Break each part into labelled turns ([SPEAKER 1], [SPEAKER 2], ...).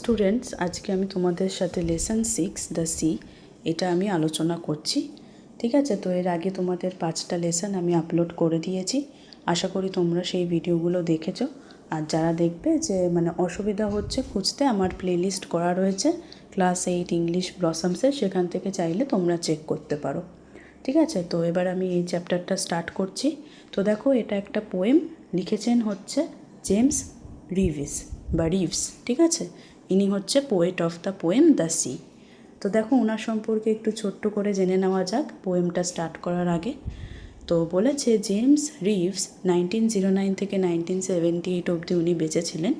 [SPEAKER 1] Students, আজকে আমি তোমাদের সাথে লেসন 6 দ্য সি এটা আমি আলোচনা করছি। ঠিক আছে, তো এর আগে তোমাদের 5টা লেসন আমি আপলোড করে দিয়েছি। আশা করি তোমরা সেই ভিডিওগুলো দেখেছো। আর যারা দেখবে যে অসুবিধা হচ্ছে খুঁজতে, আমার প্লেলিস্ট করা রয়েছে ক্লাস 8 ইংলিশ ব্লসমসের, সেখান থেকে চাইলে তোমরা চেক করতে পারো। ঠিক আছে, তো এবার আমি এই চ্যাপ্টারটা স্টার্ট করছি। তো দেখো, এটা একটা পোয়েম, লিখেছেন হচ্ছে জেমস রিভস। ঠিক আছে, ইনি হচ্ছে poet of the poem the sea. তো দেখো, ওনার সম্পর্কে একটু ছোট্ট করে জেনে নেওয়া যাক পোয়েমটা স্টার্ট করার আগে। তো বলেছে, জেমস রিভস 1909 থেকে 1978 অবধি উনি বেঁচেছিলেন।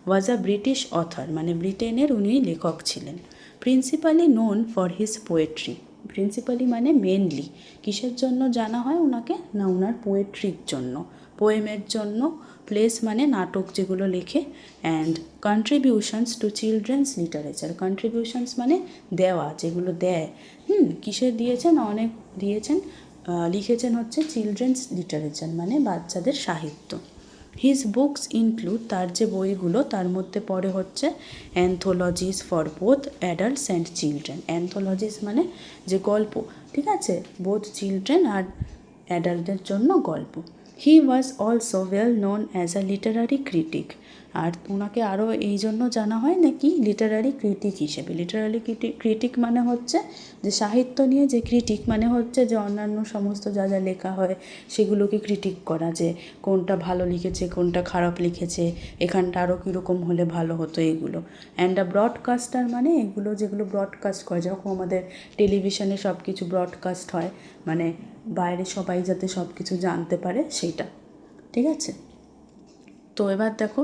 [SPEAKER 1] ওয়াজ আ ব্রিটিশ অথর, ব্রিটেনের উনি লেখক ছিলেন। Principally known for his poetry, principally mainly কিসের জন্য জানা হয় ওনাকে, না ওনার পোয়েট্রির জন্য, পোয়েমের জন্য। প্লেস নাটক যেগুলো লেখে। And contributions to children's literature, contributions দেওয়া, যেগুলো দেয়। কিসের দিয়েছেন, অনেক দিয়েছেন। লিখেছেন হচ্ছে চিলড্রেন্স লিটারেচার, বাচ্চাদের সাহিত্য। হিজ বুকস ইনক্লুড, তার যে বইগুলো তার মধ্যে পড়ে হচ্ছে anthologies for both adults and children. Anthologies যে গল্প, ঠিক আছে, বোথ চিলড্রেন আর অ্যাডাল্টদের জন্য গল্প। He was also well known as a literary critic, আর ওনাকে আরও এই জন্য জানা হয় নাকি লিটারারি ক্রিটিক হিসেবে। লিটারারি ক্রিটিক হচ্ছে যে সাহিত্য নিয়ে যে ক্রিটিক, হচ্ছে যে অন্যান্য সমস্ত যা যা লেখা হয় সেগুলোকে ক্রিটিক করা, যে কোনটা ভালো লিখেছে কোনটা খারাপ লিখেছে, এখানটা আরও কীরকম হলে ভালো হতো, এগুলো। অ্যান্ড আ ব্রডকাস্টার, এগুলো যেগুলো ব্রডকাস্ট করে, যখন আমাদের টেলিভিশনে সব কিছু ব্রডকাস্ট হয়, বাইরে সবাই যাতে সব কিছু জানতে পারে সেইটা। ঠিক আছে, তো এবার দেখো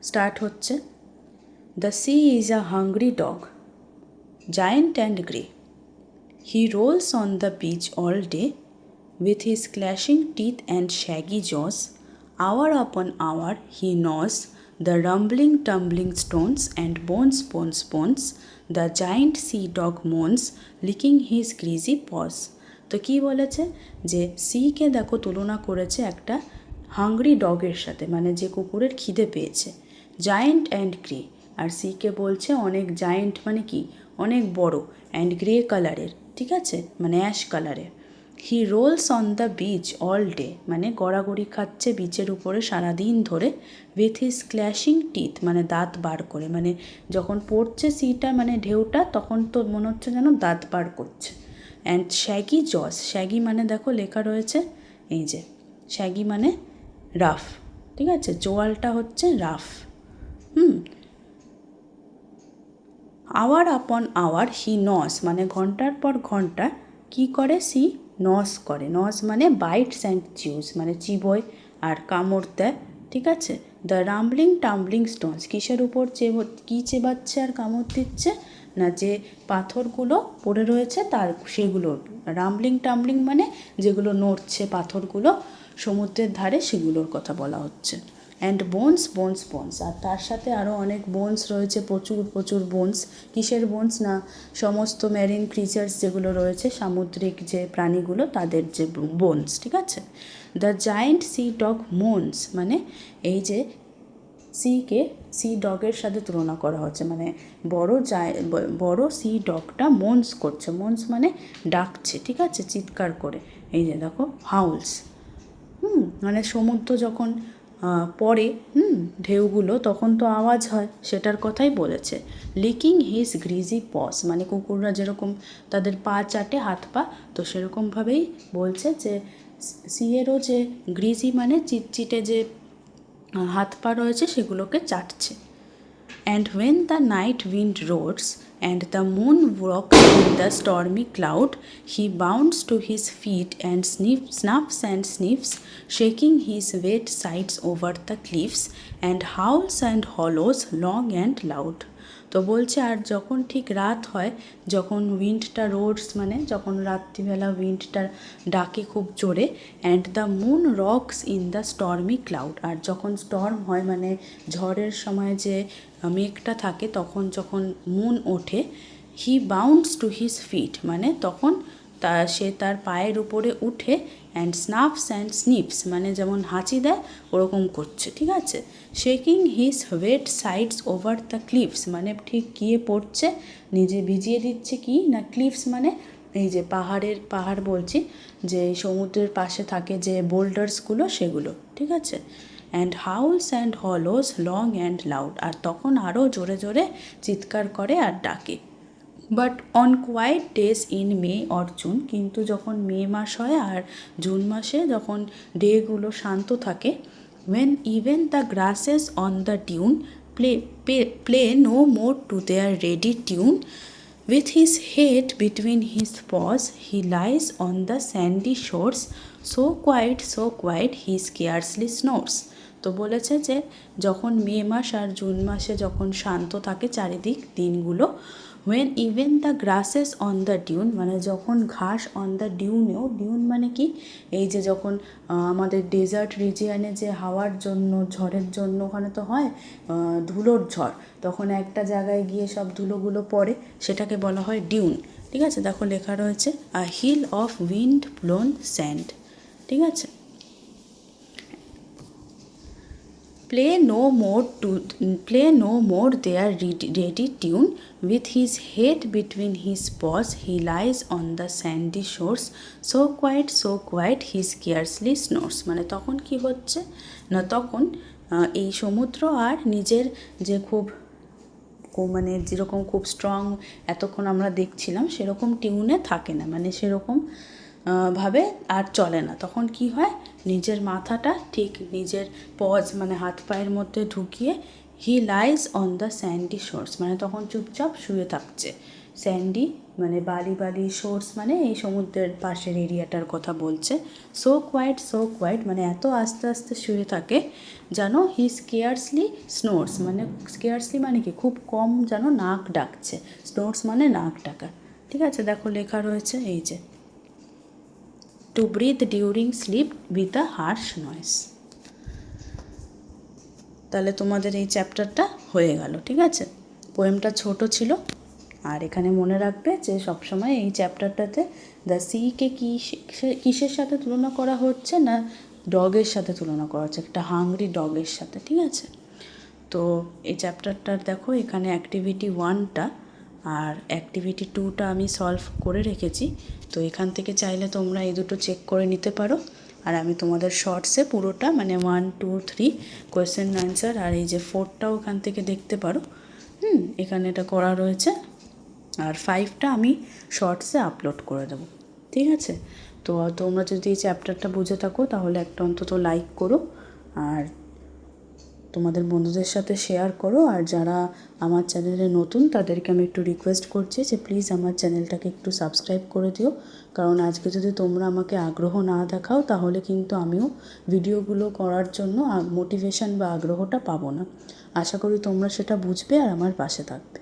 [SPEAKER 1] স্টার্ট হচ্ছে। The sea is a hungry dog, giant and grey. He rolls on the beach all day with his clashing teeth and shaggy jaws. Hour upon hour he gnaws the rumbling tumbling stones, and bones, the giant sea dog moans, licking his greasy paws. তো কী বলেছে, যে সিকে দেখো তুলনা করেছে একটা hungry ডগের সাথে, যে কুকুরের খিদে পেয়েছে। জায়েন্ট অ্যান্ড গ্রে, আর সিকে বলছে অনেক জায়েন্ট কি, অনেক বড়, অ্যান্ড গ্রে কালারের, ঠিক আছে, অ্যাশ কালারের। He rolls on the beach all day, গড়াগড়ি খাচ্ছে বিচের উপরে সারাদিন ধরে। উইথ হিজ ক্ল্যাশিং টিথ, দাঁত বার করে, যখন পড়ছে সিটা ঢেউটা, তখন তো মনে হচ্ছে যেন দাঁত বার করছে। অ্যান্ড শ্যাগি জস, শ্যাগি দেখো লেখা রয়েছে এই যে, শ্যাগি রাফ, ঠিক আছে, জোয়ালটা হচ্ছে রাফ। আওয়ার আপন আওয়ার হি নস, ঘন্টার পর ঘন্টা কি করে, সি নস করে। নস বাইটস অ্যান্ড চিউজ, চিবোয় আর কামড় দেয়, ঠিক আছে। দ্য রাম্বলিং টাম্বলিং স্টোনস, কিসের উপর কী চেবাচ্ছে আর কামড় দিচ্ছে, না যে পাথরগুলো পড়ে রয়েছে তার, সেগুলো। রাম্বলিং টাম্বলিং যেগুলো নড়ছে পাথরগুলো সমুদ্রের ধারে, সেগুলোর কথা বলা হচ্ছে। অ্যান্ড বোনস, আর তার সাথে আরও অনেক বোনস রয়েছে, প্রচুর বোনস। কিসের বোনস, না সমস্ত ম্যারিন ক্রিচার্স যেগুলো রয়েছে, সামুদ্রিক যে প্রাণীগুলো তাদের যে বোনস, ঠিক আছে। দ্য জায়েন্ট সি ডগ মোনস, এই যে সিকে সি ডগের সাথে তুলনা করা হচ্ছে, বড় সি ডগটা মোনস করছে। মোনস ডাকছে, ঠিক আছে, চিৎকার করে। এই যে দেখো হাউলস, সমুদ্র যখন পরে ঢেউগুলো, তখন তো আওয়াজ হয়, সেটার কথাই বলেছে। লিকিং হিজ গ্রিজি পস, কুকুররা যেরকম তাদের পা চাটে, হাত পা, তো সেরকমভাবেই বলছে যে সিয়েরও যে গ্রিজি চিটচিটে যে হাত পা রয়েছে সেগুলোকে চাটছে। And when the night wind roars and the moon walks in the stormy cloud, he bounds to his feet and snuffs and sniffs, shaking his wet sides over the cliffs, and howls and hollows long and loud. তো বলছে, আর যখন ঠিক রাত হয়, যখন উইন্ডটা Rhodes যখন রাত্রিবেলা উইন্ডটা ডাকে খুব জোরে, and the moon rocks in the stormy cloud, আর যখন স্টর্ম হয় ঝড়ের সময় যে মেঘটা থাকে, তখন যখন মুন ওঠে, হি বাউন্ডস টু হিজ ফিট, তখন সে তার পায়ের উপরে উঠে, অ্যান্ড স্নাফস অ্যান্ড স্নিপস মানে যেমন হাঁচি দেয় ওরকম করছে, ঠিক আছে। Shaking his weight sides over the cliffs মানে ঠিক গিয়ে পড়ছে, নিজে ভিজিয়ে দিচ্ছে কি না, ক্লিফস মানে এই যে পাহাড় বলছি, যে সমুদ্রের পাশে থাকে যে বোল্ডার্সগুলো সেগুলো, ঠিক আছে। And howls and hollows long and loud, আর তখন আরও জোরে জোরে চিৎকার করে আর ডাকে। But on quiet days in May or June, কিন্তু যখন মে মাস হয় আর জুন মাসে যখন ডেগুলো শান্ত থাকে, when even the grasses on the dune play no more to their ready tune, with his head between his paws he lies on the sandy shores, so quiet he scarcely snores. তো বলেছে যে যখন মে মাস আর June মাসে যখন শান্ত থাকে চারিদিক দিনগুলো, when even the grasses on the dune মানে যখন ঘাস অন দ্য ডিউনেও, ডিউন মানে কি, এই যে যখন আমাদের ডেজার্ট রিজিয়ানে যে হাওয়ার জন্য ঝড়ের জন্য ওখানে তো হয় ধুলোর ঝড়, তখন একটা জায়গায় গিয়ে সব ধুলোগুলো পড়ে, সেটাকে বলা হয় ডিউন, ঠিক আছে। দেখো লেখা রয়েছে a hill of wind blown sand, ঠিক আছে। Play no more their ready tune, with his head between his paws he lies on the sandy shores, so quiet he scarcely snores মানে তখন কি হচ্ছে না, তখন এই সমুদ্র আর নিজের যে খুব মানে যেরকম খুব স্ট্রং এতক্ষণ আমরা দেখছিলাম সেরকম টিউনে থাকে না, মানে সেরকম ভাবে আর চলে না। তখন কি হয়, নিজের মাথাটা ঠিক নিজের পজ মানে হাত পায়ের মধ্যে ঢুকিয়ে he lies on the sandy shores মানে তখন চুপচাপ শুয়ে থাকছে। স্যান্ডি মানে বালি শোর্স মানে এই সমুদ্রের পাশের এরিয়াটার কথা বলছে। সো কোয়াইট মানে এত আস্তে আস্তে শুয়ে থাকে যেন হি স্কেয়ার্সলি স্নোর্স মানে স্কেয়ার্সলি মানে কি খুব কম যেন নাক ডাকছে, স্নোর্স মানে নাক ডাকা, ঠিক আছে। দেখো লেখা রয়েছে এই যে to breathe during sleep with a harsh noise. তাহলে তোমাদের এই চ্যাপ্টারটা হয়ে গেল, ঠিক আছে। পোয়েমটা ছোট ছিল, আর এখানে মনে রাখবে যে সবসময় এই চ্যাপ্টারটাতে দ্য সিকে কিসের সাথে তুলনা করা হচ্ছে না, ডগের সাথে তুলনা করা হচ্ছে, একটা হাংরি ডগের সাথে, ঠিক আছে। তো এই চ্যাপ্টারটার দেখো এখানে অ্যাক্টিভিটি 1টা আর অ্যাক্টিভিটি 2টা আমি সলভ করে রেখেছি, তো এখান থেকে চাইলে তোমরা এই দুটো চেক করে নিতে পারো। আর আমি তোমাদের শর্টসে পুরোটা মানে 1, 2, 3 কোয়েশ্চেন অ্যান্সার আর এই যে 4টাও ওখান থেকে দেখতে পারো। এখানে এটা করা রয়েছে, আর 5টা আমি শর্টসে আপলোড করে দেবো, ঠিক আছে। তো তোমরা যদি এই চ্যাপ্টারটা বুঝে থাকো তাহলে একটা অন্তত লাইক করো আর তোমাদের বন্ধুদের সাথে শেয়ার করো। আর যারা আমার চ্যানেলে নতুন তাদেরকে আমি একটু রিকোয়েস্ট করছি যে প্লিজ আমার চ্যানেলটাকে একটু সাবস্ক্রাইব করে দিও, কারণ আজকে যদি তোমরা আমাকে আগ্রহ না দেখাও তাহলে কিন্তু আমিও ভিডিওগুলো করার জন্য মোটিভেশন বা আগ্রহটা পাবো না। আশা করি তোমরা সেটা বুঝবে আর আমার পাশে থাকবে।